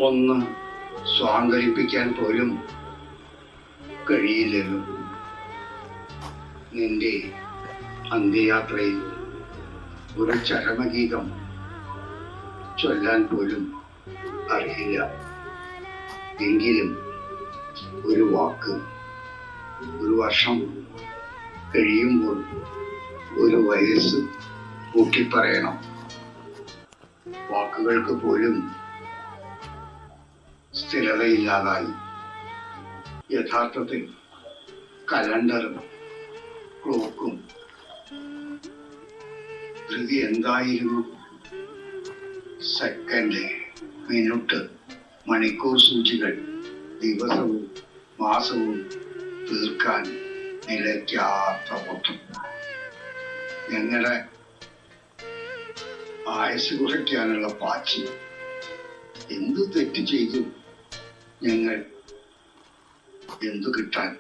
ഒന്ന് സ്വാന്തനിപ്പിക്കാൻ പോലും കഴിയില്ലല്ലോ. നിന്റെ അന്ത്യയാത്രയിൽ ഒരു ചരമഗീതം ചൊല്ലാൻ പോലും അറിയില്ല. എങ്കിലും ഒരു വാക്ക്, ഒരു വർഷം കഴിയുമ്പോൾ ഒരു വയസ്സ് കൂട്ടിപ്പറയണം. വാക്കുകൾക്ക് പോലും സ്ഥിരതയില്ലാതായി. യഥാർത്ഥത്തിൽ കലണ്ടറും ക്ലോക്കും ധൃതി എന്തായിരുന്നു? സെക്കൻഡ്, മിനിറ്റ്, മണിക്കൂർ സൂചികൾ ദിവസവും മാസവും തീർക്കാൻ നിലയ്ക്കാത്ത ഓട്ടം. ഞങ്ങളുടെ ആയുസ് കുറയ്ക്കാനുള്ള പാച്ചി. എന്തു തെറ്റ് ചെയ്തു ഞങ്ങൾ? എന്തു കിട്ടാൻ?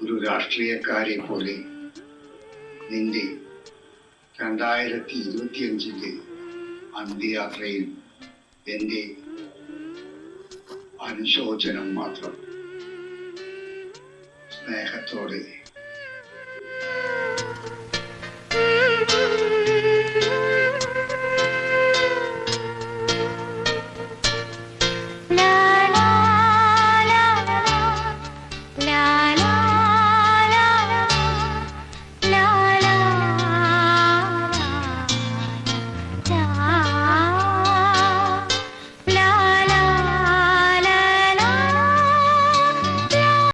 ഒരു രാഷ്ട്രീയക്കാരെ പോലെ നിന്റെ 2025 അന്ത്യയാത്രയിൽ എൻ്റെ അനുശോചനം മാത്രം. സ്നേഹത്തോടെ